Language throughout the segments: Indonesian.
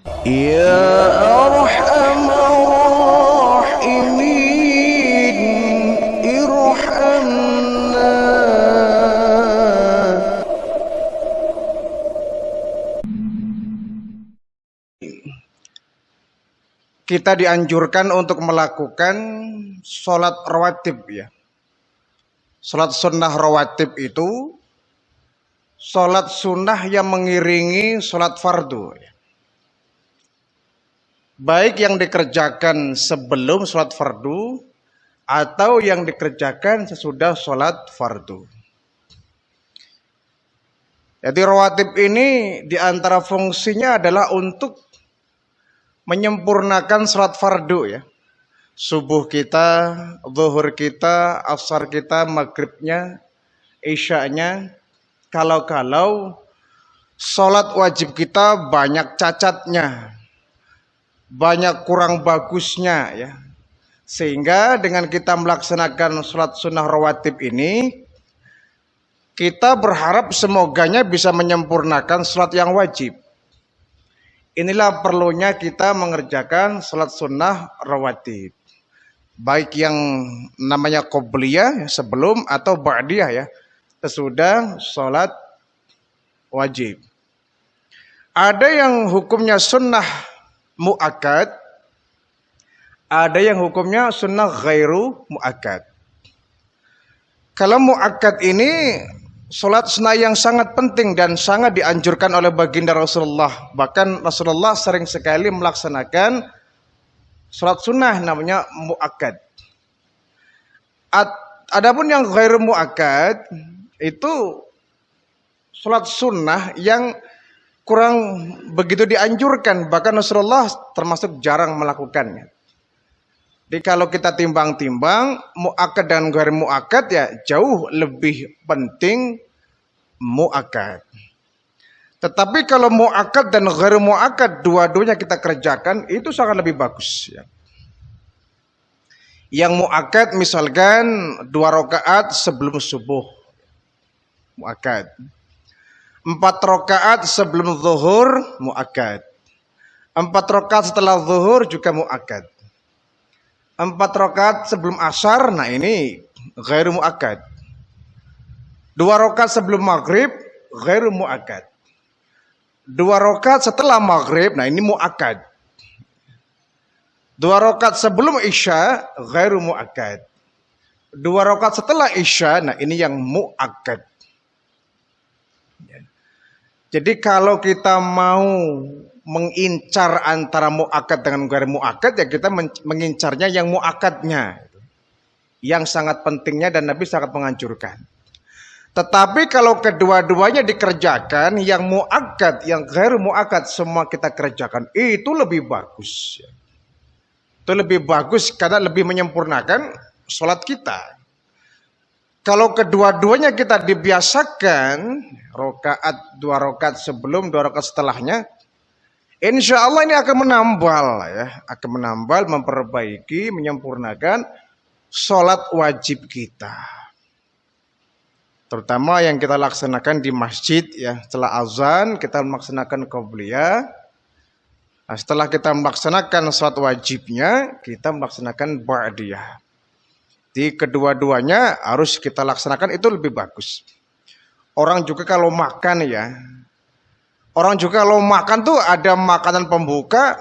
Ya Arhamar Rahimin, irhamna. Kita dianjurkan untuk melakukan sholat rawatib ya. Sholat sunnah rawatib itu sholat sunnah yang mengiringi sholat fardu ya. Baik yang dikerjakan sebelum sholat fardu atau yang dikerjakan sesudah sholat fardu. Jadi rawatib ini diantara fungsinya adalah untuk menyempurnakan sholat fardu ya. Subuh kita, zuhur kita, asar kita, maghribnya, isya'nya. Kalau sholat wajib kita banyak cacatnya, banyak kurang bagusnya ya. Sehingga dengan kita melaksanakan sholat sunnah rawatib ini, kita berharap semoganya bisa menyempurnakan sholat yang wajib. Inilah perlunya kita mengerjakan sholat sunnah rawatib. Baik yang namanya qobliyah sebelum atau ba'diyah ya, sesudah sholat wajib. Ada yang hukumnya sunnah mu'akkad, ada yang hukumnya sunnah ghairu mu'akkad. Kalau mu'akkad ini sholat sunnah yang sangat penting dan sangat dianjurkan oleh baginda Rasulullah. Bahkan Rasulullah sering sekali melaksanakan sholat sunnah namanya mu'akkad. Adapun yang ghairu mu'akkad itu sholat sunnah yang kurang begitu dianjurkan. Bahkan Rasulullah termasuk jarang melakukannya. Jadi kalau kita timbang-timbang mu'akkad dan ghairu mu'akkad ya jauh lebih penting mu'akkad. Tetapi kalau mu'akkad dan ghairu mu'akkad dua-duanya kita kerjakan itu sangat lebih bagus ya. Yang mu'akkad misalkan 2 rakaat sebelum subuh mu'akkad, 4 rakaat sebelum zuhur mu'akkad, 4 rakaat setelah zuhur juga mu'akkad, 4 rakaat sebelum asar, nah ini ghairu mu'akkad. 2 rakaat sebelum maghrib ghairu mu'akkad. 2 rakaat setelah maghrib, nah ini mu'akkad. 2 rakaat sebelum isya ghairu mu'akkad. 2 rakaat setelah isya, nah ini yang mu'akkad. Jadi kalau kita mau mengincar antara mu'akkad dengan ghairu mu'akkad ya kita mengincarnya yang mu'akkadnya, yang sangat pentingnya dan Nabi sangat menganjurkan. Tetapi kalau kedua-duanya dikerjakan, yang mu'akkad, yang ghairu mu'akkad semua kita kerjakan, itu lebih bagus. Itu lebih bagus karena lebih menyempurnakan sholat kita. Kalau kedua-duanya kita dibiasakan, 2 rakaat sebelum, 2 rakaat setelahnya, insya Allah ini akan menambal ya, akan menambal, memperbaiki, menyempurnakan sholat wajib kita. Terutama yang kita laksanakan di masjid ya, setelah azan kita melaksanakan qobliyah. Nah, setelah kita melaksanakan sholat wajibnya, kita melaksanakan ba'diyah. Di kedua-duanya harus kita laksanakan, itu lebih bagus. Orang juga kalau makan ya, orang juga kalau makan tuh ada makanan pembuka,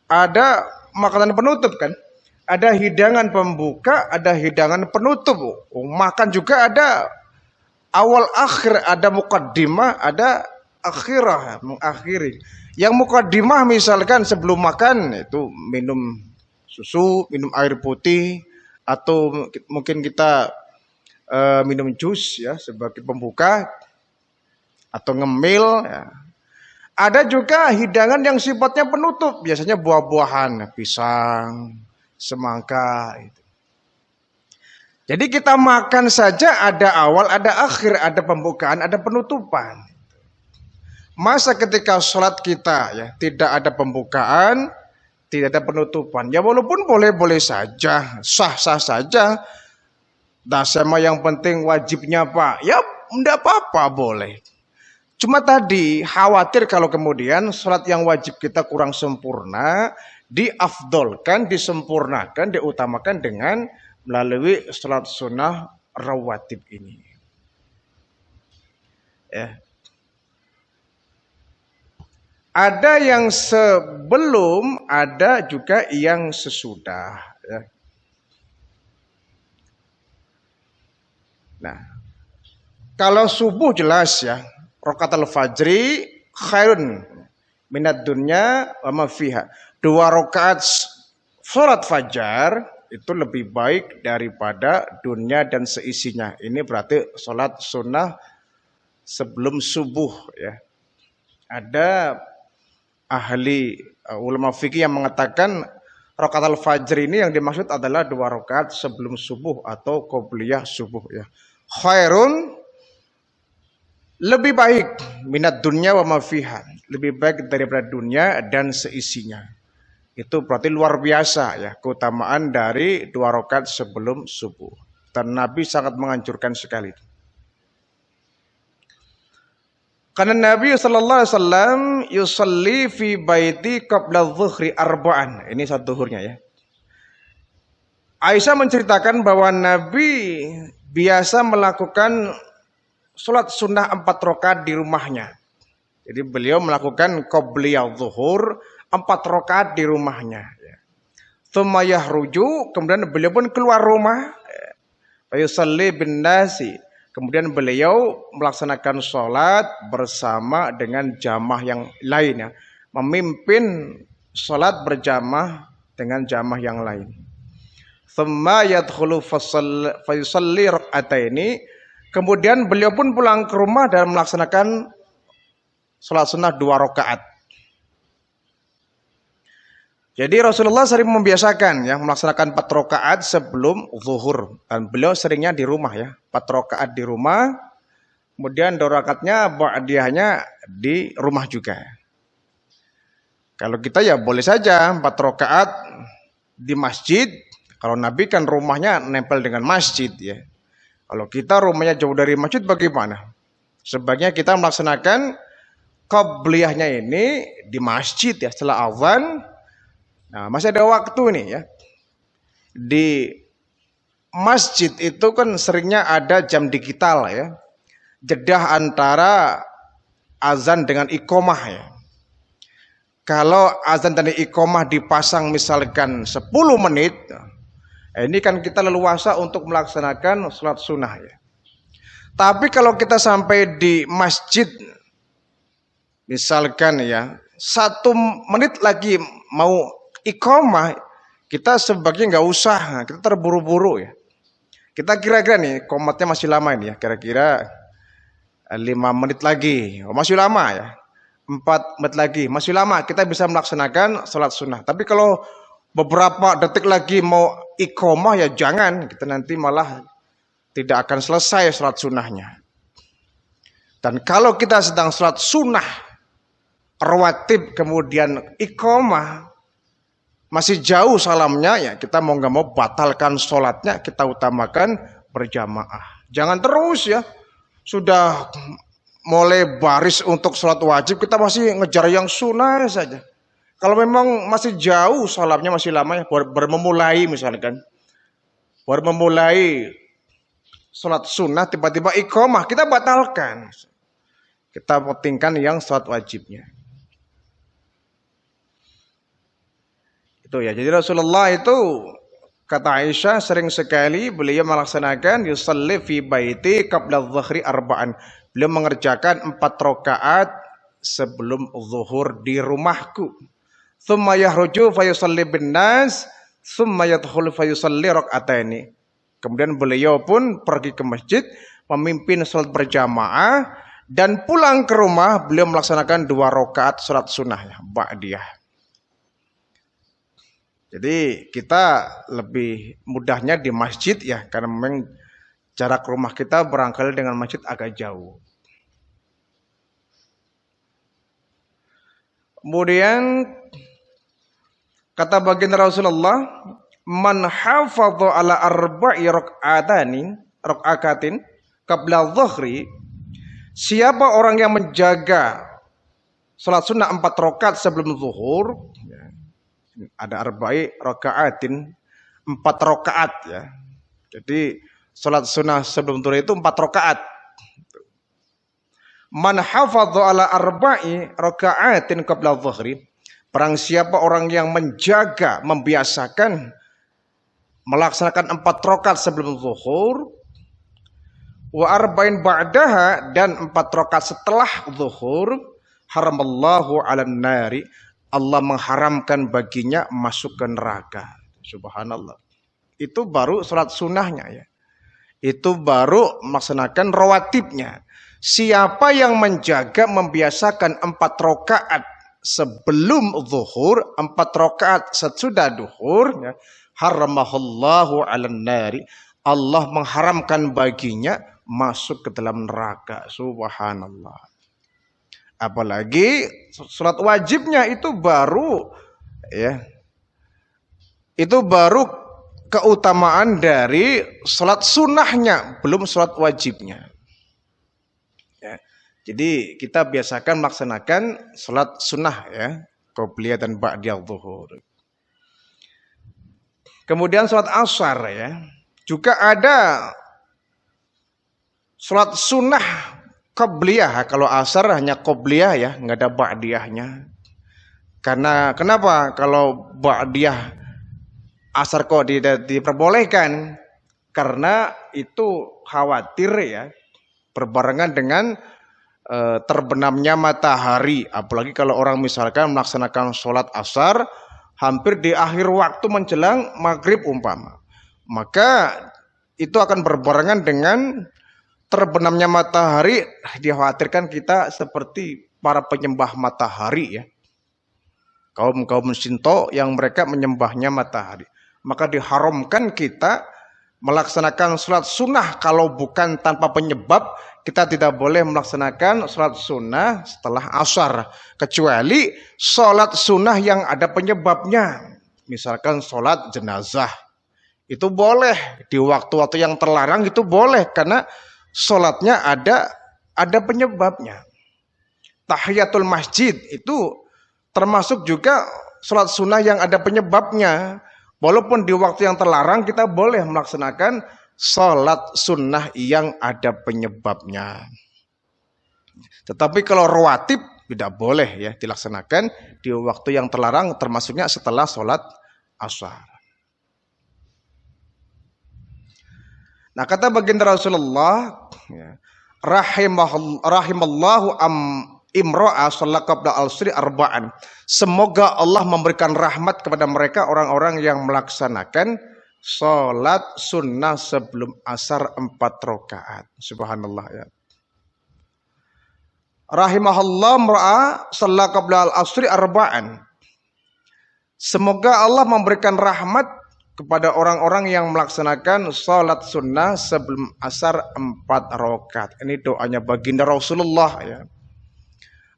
ada makanan penutup kan. Ada hidangan pembuka, ada hidangan penutup. Makan juga ada awal akhir, ada muqaddimah, ada akhirah, mengakhiri. Yang muqaddimah misalkan sebelum makan itu minum susu, minum air putih, atau mungkin kita minum jus ya sebagai pembuka atau ngemil ya. Ada juga hidangan yang sifatnya penutup, biasanya buah-buahan, pisang, semangka itu. Jadi kita makan saja ada awal, ada akhir, ada pembukaan, ada penutupan. Masa ketika sholat kita ya tidak ada pembukaan, tidak ada penutupan. Ya walaupun boleh-boleh saja, sah-sah saja. Nah sama yang penting wajibnya Pak, ya enggak apa-apa boleh. Cuma tadi khawatir kalau kemudian sholat yang wajib kita kurang sempurna, diafdolkan, disempurnakan, diutamakan dengan melalui sholat sunnah rawatib ini. Ya. Ada yang sebelum, ada juga yang sesudah. Ya. Nah, kalau subuh jelas ya, rakaat al-fajri khairun minad dunya wa ma fiha. 2 rakaat salat fajar itu lebih baik daripada dunia dan seisinya. Ini berarti salat sunnah sebelum subuh ya. Ada ahli ulama fikih yang mengatakan rakaat al-fajr ini yang dimaksud adalah 2 rakaat sebelum subuh atau qobliyah subuh ya. Khairun lebih baik minat dunia wa ma fiha, lebih baik daripada dunia dan seisinya. Itu berarti luar biasa ya keutamaan dari 2 rakaat sebelum subuh. Dan Nabi sangat menganjurkan sekali. Karena Nabi sallallahu alaihi wasallam yusalli fi baiti qabla dhuhri arba'an. Ini satu zuhurnya ya. Aisyah menceritakan bahwa Nabi biasa melakukan sholat sunnah 4 rakaat di rumahnya. Jadi beliau melakukan qobliyah zuhur 4 rakaat di rumahnya. Tsumma yahruju, kemudian beliau pun keluar rumah. Yusalli bin nasi. Kemudian beliau melaksanakan sholat bersama dengan jamaah yang lainnya. Memimpin sholat berjamaah dengan jamaah yang lain. Tsumma yadkhulu fayusalli rak'ataini. Kemudian beliau pun pulang ke rumah dan melaksanakan sholat sunnah 2 rakaat. Jadi Rasulullah sering membiasakan ya melaksanakan 4 rakaat sebelum zuhur. Dan beliau seringnya di rumah ya. 4 rakaat di rumah. Kemudian 2 rakaatnya ba'diyahnya di rumah juga. Kalau kita ya boleh saja 4 rakaat di masjid. Kalau Nabi kan rumahnya nempel dengan masjid ya. Kalau kita rumahnya jauh dari masjid bagaimana? Sebaiknya kita melaksanakan qobliyahnya ini di masjid ya setelah azan. Nah, masih ada waktu nih ya. Di masjid itu kan seringnya ada jam digital ya. Jedah antara azan dengan iqomah ya. Kalau azan dan iqomah dipasang misalkan 10 menit, ini kan kita leluasa untuk melaksanakan sholat sunnah ya. Tapi kalau kita sampai di masjid, misalkan ya, 1 menit lagi mau iqomah, kita sebaiknya nggak usah, kita terburu-buru ya. Kita kira-kira nih, komatnya masih lama ini ya, kira-kira 5 menit lagi, masih lama ya. 4 menit lagi, masih lama, kita bisa melaksanakan sholat sunnah. Tapi kalau beberapa detik lagi mau iqomah ya jangan, kita nanti malah tidak akan selesai sholat sunnahnya. Dan kalau kita sedang sholat sunnah rawatib kemudian iqomah masih jauh salamnya ya kita mau nggak mau batalkan sholatnya, kita utamakan berjamaah. Jangan terus ya sudah mulai baris untuk sholat wajib kita masih ngejar yang sunnah saja. Kalau memang masih jauh salamnya masih lama ya baru memulai misalkan. Baru memulai sholat sunnah tiba-tiba iqomah kita batalkan. Kita pentingkan yang sholat wajibnya. Itu ya. Jadi Rasulullah itu kata Aisyah sering sekali beliau melaksanakan yusalli fi baiti qabla dhuhri arba'an. Beliau mengerjakan 4 rakaat sebelum zuhur di rumahku. Tsumma yahruju fayusalli bin nas, tsumma yadkhulu fayusalli rak'ataini. Kemudian beliau pun pergi ke masjid, memimpin salat berjamaah dan pulang ke rumah beliau melaksanakan 2 rakaat salat sunnah ya, ba'diyah. Jadi kita lebih mudahnya di masjid ya karena memang jarak rumah kita barangkali dengan masjid agak jauh. Kemudian kata baginda Rasulullah, man hafadha ala arba'i rak'atin qabla dhuhri, Siapa orang yang menjaga salat sunnah 4 rakaat sebelum zuhur, ya, ada arba'i rakaatin, 4 rakaat ya. Jadi salat sunnah sebelum zuhur itu 4 rakaat. Man hafadha ala arba'i rakaatin qabla dhuhri, barang siapa orang yang menjaga, membiasakan melaksanakan 4 rakaat sebelum zuhur, wa arba'in ba'daha, dan 4 rakaat setelah zuhur, haramallahu 'alan nari, Allah mengharamkan baginya masuk ke neraka. Subhanallah. Itu baru salat sunnahnya ya. Itu baru melaksanakan rawatibnya. Siapa yang menjaga, membiasakan 4 rakaat sebelum zuhur, 4 rakaat sesudah zuhur, ya, haramahullahu 'alan nari, Allah mengharamkan baginya masuk ke dalam neraka. Subhanallah. Apalagi salat wajibnya itu baru ya. Itu baru keutamaan dari salat sunnahnya, belum salat wajibnya. Ya. Jadi kita biasakan melaksanakan salat sunnah ya, qobliyah dan ba'diyah zuhur. Kemudian salat asar ya, juga ada salat sunnah qobliyah. Kalau asar hanya qobliyah ya, nggak ada ba'diyahnya. Karena kenapa? Kalau ba'diyah asar kok diperbolehkan? Karena itu khawatir ya, berbarengan dengan terbenamnya matahari. Apalagi kalau orang misalkan melaksanakan sholat asar hampir di akhir waktu menjelang maghrib umpama, maka itu akan berbarengan dengan terbenamnya matahari. Dikhawatirkan kita seperti para penyembah matahari ya, kaum Shinto yang mereka menyembahnya matahari. Maka diharamkan kita melaksanakan sholat sunnah. Kalau bukan tanpa penyebab, kita tidak boleh melaksanakan sholat sunnah setelah asar, kecuali sholat sunnah yang ada penyebabnya. Misalkan sholat jenazah, itu boleh. Di waktu-waktu yang terlarang itu boleh, karena sholatnya ada penyebabnya. Tahiyatul masjid itu termasuk juga sholat sunnah yang ada penyebabnya. Walaupun di waktu yang terlarang kita boleh melaksanakan sholat sunnah yang ada penyebabnya. Tetapi kalau rawatib tidak boleh ya dilaksanakan di waktu yang terlarang, termasuknya setelah sholat asar. Nah, kata baginda Rasulullah, ya, rahimallahu imro'a sholat qabla al-asri arba'an. Semoga Allah memberikan rahmat kepada mereka orang-orang yang melaksanakan sholat sunnah sebelum asar 4 rakaat. Subhanallah ya. Rahimahullah imro'a sholat qabla al-asri arba'an. Semoga Allah memberikan rahmat kepada orang-orang yang melaksanakan sholat sunnah sebelum asar 4 rakaat. Ini doanya baginda Rasulullah ya.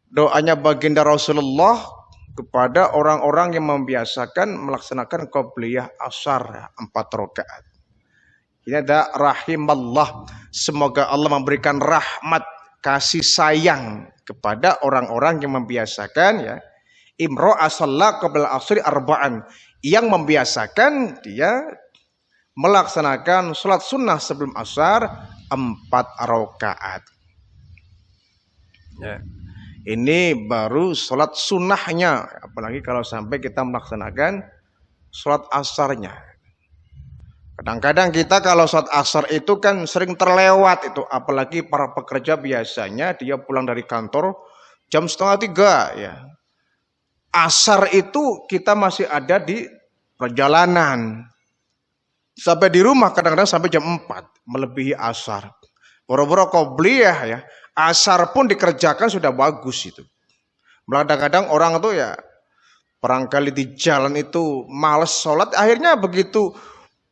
Doanya baginda Rasulullah kepada orang-orang yang membiasakan melaksanakan qobliyah asar 4 rakaat. Ini ada rahimallah. Semoga Allah memberikan rahmat, kasih sayang kepada orang-orang yang membiasakan ya, imro'a sholat qabla asri arba'an, yang membiasakan dia melaksanakan sholat sunnah sebelum asar 4 rakaat. Ya. Ini baru sholat sunnahnya, apalagi kalau sampai kita melaksanakan sholat asarnya. Kadang-kadang kita kalau sholat asar itu kan sering terlewat itu, apalagi para pekerja biasanya dia pulang dari kantor jam 2:30 ya. Asar itu kita masih ada di perjalanan. Sampai di rumah kadang-kadang sampai jam 4, melebihi asar. Boro-boro qobliyah ya. Asar pun dikerjakan sudah bagus itu. Kadang-kadang orang itu ya barangkali di jalan itu males sholat, akhirnya begitu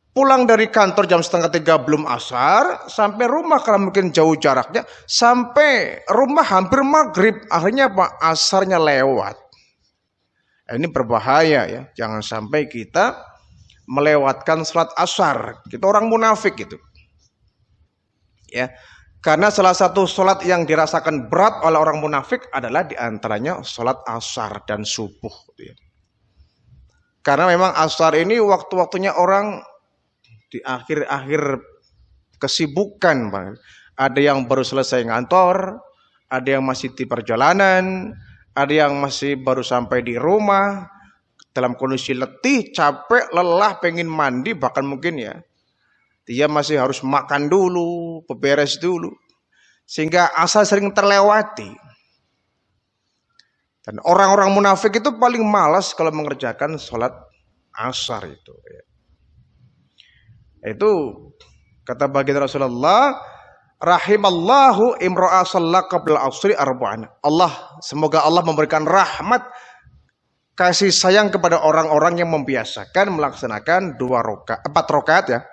pulang dari kantor jam 2:30 belum asar, sampai rumah kalau mungkin jauh jaraknya, sampai rumah hampir maghrib, akhirnya apa? Asarnya lewat. Ini berbahaya ya, jangan sampai kita melewatkan sholat asar. Kita orang munafik gitu. Ya. Karena salah satu sholat yang dirasakan berat oleh orang munafik adalah diantaranya sholat asar dan subuh. Karena memang asar ini waktu-waktunya orang di akhir-akhir kesibukan. Ada yang baru selesai ngantor, ada yang masih di perjalanan, ada yang masih baru sampai di rumah, dalam kondisi letih, capek, lelah, pengen mandi, bahkan mungkin ya dia masih harus makan dulu, beberes dulu. Sehingga asar sering terlewati. Dan orang-orang munafik itu paling malas kalau mengerjakan sholat asar itu. Itu kata baginda Rasulullah, rahimallahu imra'a shalla qabla asri arba'an. Semoga Allah memberikan rahmat, kasih sayang kepada orang-orang yang membiasakan melaksanakan 4 rakaat ya.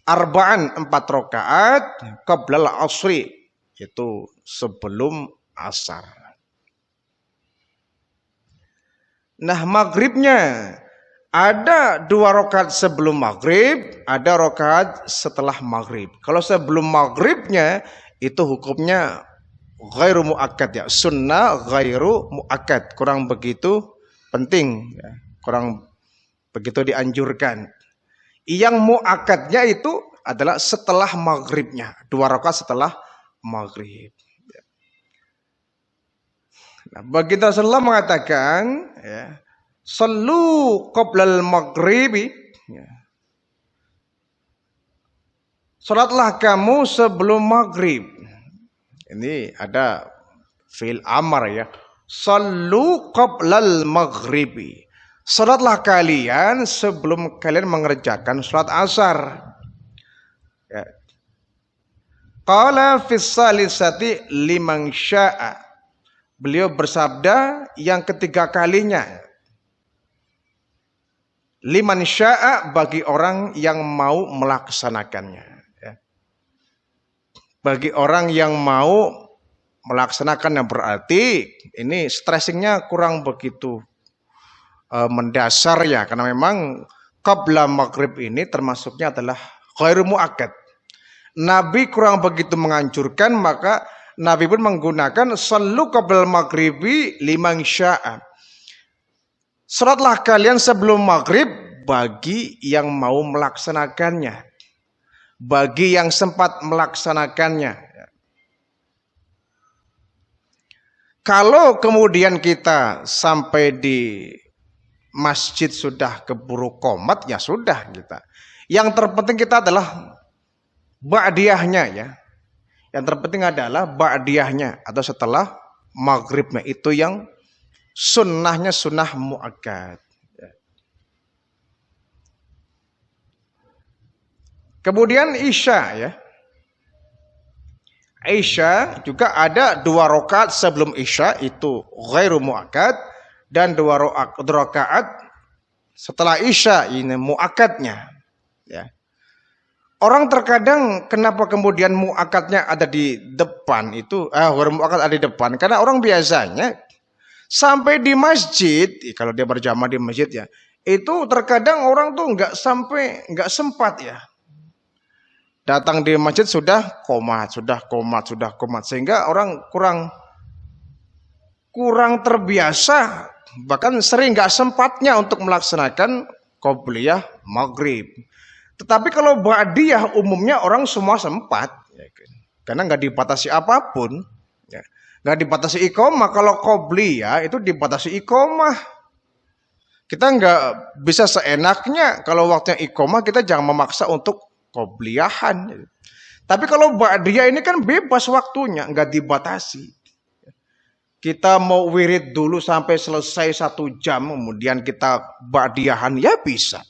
Arba'an 4 rakaat qabla asri, itu sebelum asar. Nah, maghribnya ada 2 rakaat sebelum maghrib, ada rakaat setelah maghrib. Kalau sebelum maghribnya itu hukumnya ghairu muakkad ya, sunnah ghairu muakkad, kurang begitu penting ya, kurang begitu dianjurkan. Yang muakkadnya itu adalah setelah maghribnya, 2 rakaat setelah maghrib. Nah, baginda Rasulullah mengatakan ya, sallu qoblal maghribi ya. Salatlah kamu sebelum maghrib. Ini ada fi'il amar ya. Sallu qoblal maghribi. Salatlah kalian sebelum kalian mengerjakan salat asar. Ya. Qala fis salisati liman syaa. Beliau bersabda yang ketiga kalinya, liman syaa, bagi orang yang mau melaksanakannya. Bagi orang yang mau melaksanakannya, berarti ini stressingnya kurang begitu mendasar ya, karena memang qabla maghrib ini termasuknya adalah ghairu muakkad. Nabi kurang begitu menganjurkan, maka Nabi pun menggunakan sallu qabla maghribi liman syaa. Salatlah kalian sebelum maghrib bagi yang mau melaksanakannya, bagi yang sempat melaksanakannya. Kalau kemudian kita sampai di masjid sudah keburu qomat, ya sudah kita. Yang terpenting kita adalah ba'diyahnya ya. Yang terpenting adalah ba'diyahnya atau setelah maghribnya, itu yang sunnahnya sunnah muakkad. Kemudian isya ya. Isya juga ada 2 rakaat sebelum isya, itu ghairu muakkad, dan 2 rakaat setelah isya, ini muakkadnya ya. Orang terkadang kenapa kemudian muakkadnya ada di depan itu, muakkad ada di depan, karena orang biasanya sampai di masjid, kalau dia berjamaah di masjid ya, itu terkadang orang tuh nggak sempat ya. Datang di masjid sudah komat, sehingga orang kurang terbiasa, bahkan sering nggak sempatnya untuk melaksanakan qobliyah maghrib. Tetapi kalau ba'diyah umumnya orang semua sempat, ya, karena nggak dibatasi apapun, ya. Nggak dibatasi iqomah. Kalau qobliyah itu dibatasi iqomah. Kita nggak bisa seenaknya, kalau waktunya iqomah kita jangan memaksa untuk qobliyahan. Tapi kalau ba'diyah ini kan bebas waktunya, nggak dibatasi. Kita mau wirid dulu sampai selesai 1 jam, kemudian kita ba'diyahan, ya bisa.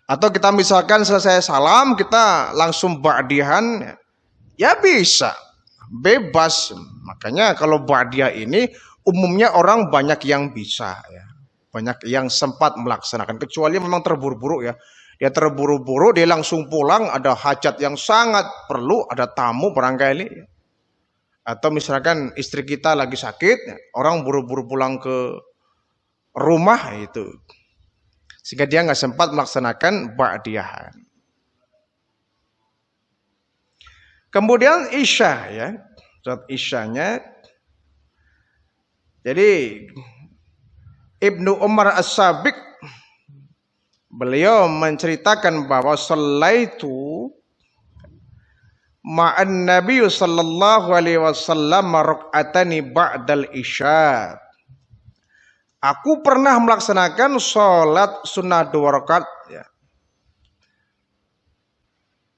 Atau kita misalkan selesai salam, kita langsung ba'diyahan, ya bisa. Bebas. Makanya kalau ba'diyah ini umumnya orang banyak yang bisa ya. Banyak yang sempat melaksanakan, kecuali memang terburu-buru ya. Dia terburu-buru, dia langsung pulang, ada hajat yang sangat perlu, ada tamu barangkali. Atau misalkan istri kita lagi sakit, orang buru-buru pulang ke rumah itu. Sehingga dia nggak sempat melaksanakan ba'diyahan. Kemudian Isya ya. Salat Isyanya. Jadi Ibnu Umar As-Sabiq beliau menceritakan bahwa sallaitu ma'an Nabi sallallahu alaihi wasallam rak'atani ba'dal Isya. Aku pernah melaksanakan sholat sunnah 2 rakaat ya,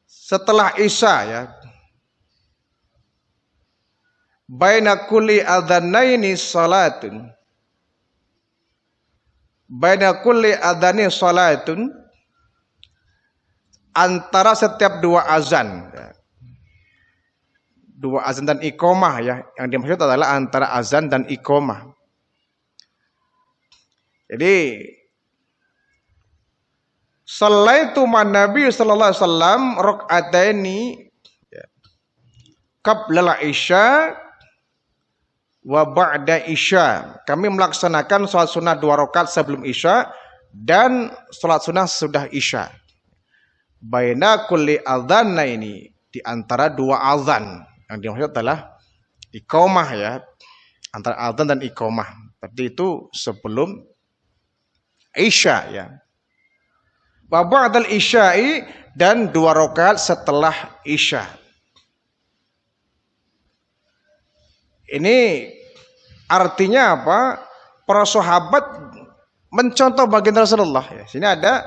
setelah Isya ya. Baina kulli adzanaini salatun. Baina kulli adzani salatun. Antara setiap 2 azan. 2 azan dan iqamah ya. Yang dimaksud adalah antara azan dan iqamah. Jadi sallaitu man Nabi sallallahu alaihi wasallam rak'ataini qabla Isya wa ba'da Isya. Kami melaksanakan sholat sunnah 2 rakaat sebelum Isya dan sholat sunnah sudah Isya. Baina kulli adzanna ini, di antara 2 azan. Yang dimaksud adalah iqamah ya, antara adzan dan iqamah. Tadi itu sebelum Isya ya. Wa ba'dal Isya'i, dan 2 rakaat setelah Isya. Ini artinya apa? Para sahabat mencontoh baginda Rasulullah. Ya, sini ada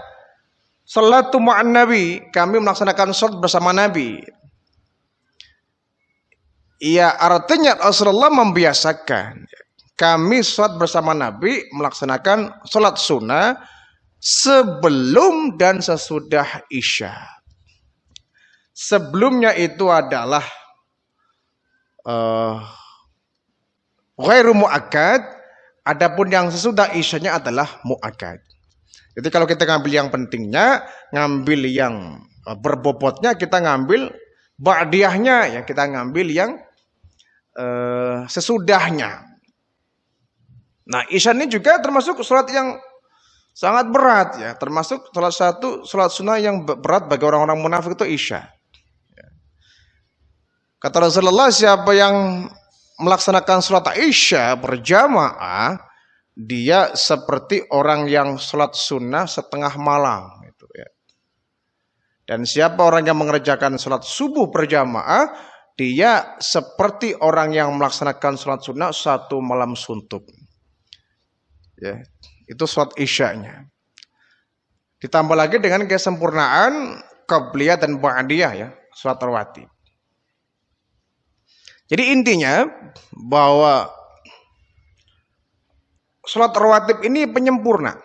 salatu ma'an Nabi, kami melaksanakan salat bersama Nabi. Iya, artinya Rasulullah membiasakan kami salat bersama Nabi, melaksanakan salat sunnah sebelum dan sesudah Isya. Sebelumnya itu adalah ghairu mu'akkad, adapun yang sesudah Isyanya adalah mu'akkad. Jadi kalau kita ngambil yang pentingnya, ngambil yang berbobotnya, kita ngambil ba'diyahnya ya, kita ngambil yang sesudahnya. Nah, Isya ini juga termasuk salat yang sangat berat ya, termasuk salah satu salat sunnah yang berat bagi orang-orang munafik itu Isya. Kata Rasulullah, siapa yang melaksanakan sholat Isya berjamaah, dia seperti orang yang sholat sunnah setengah malam gitu ya. Dan siapa orang yang mengerjakan sholat subuh berjamaah, dia seperti orang yang melaksanakan sholat sunnah 1 malam suntuk ya. Itu sholat Isyanya. Ditambah lagi dengan kesempurnaan qabliyah dan ba'diyah ya, sholat rawatib. Jadi intinya bahwa sholat rawatib ini penyempurna.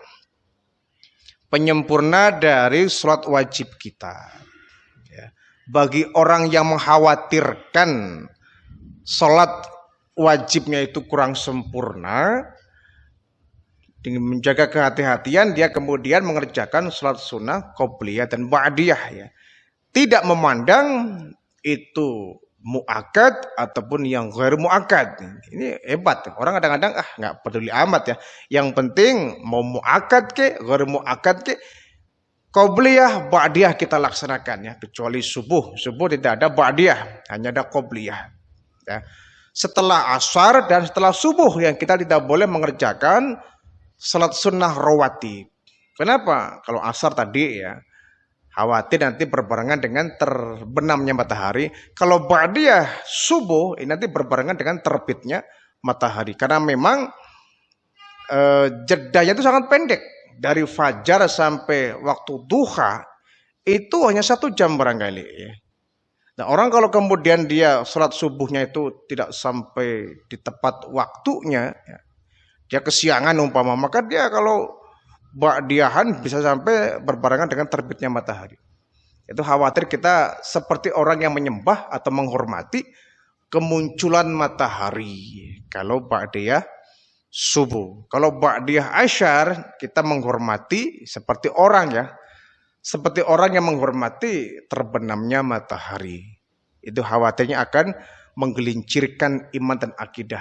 Penyempurna dari sholat wajib kita. Ya. Bagi orang yang mengkhawatirkan sholat wajibnya itu kurang sempurna, dengan menjaga kehati-hatian, dia kemudian mengerjakan sholat sunnah, qobliyah dan ba'diyah. Ya. Tidak memandang itu mu'akkad ataupun yang ghair mu'akkad. Ini hebat. Orang kadang-kadang nggak peduli amat ya. Yang penting mau mu'akkad ke, ghair mu'akkad ke, qobliyah, ba'diyah kita laksanakan ya. Kecuali subuh. Subuh tidak ada ba'diyah, hanya ada qobliyah. Ya. Setelah asar dan setelah subuh yang kita tidak boleh mengerjakan salat sunnah rawatib. Kenapa? Kalau asar tadi ya, khawatir nanti berbarengan dengan terbenamnya matahari. Kalau ba'diyah subuh ini nanti berbarengan dengan terbitnya matahari. Karena memang jedanya itu sangat pendek. Dari fajar sampai waktu duha itu hanya 1 jam barangkali. Nah, orang kalau kemudian dia sholat subuhnya itu tidak sampai di tepat waktunya, dia kesiangan umpama, maka dia kalau ba'diyahan bisa sampai berbarengan dengan terbitnya matahari. Itu khawatir kita seperti orang yang menyembah atau menghormati kemunculan matahari kalau ba'diyah subuh. Kalau ba'diyah asyar, kita menghormati seperti orang ya, seperti orang yang menghormati terbenamnya matahari. Itu khawatirnya akan menggelincirkan iman dan akidah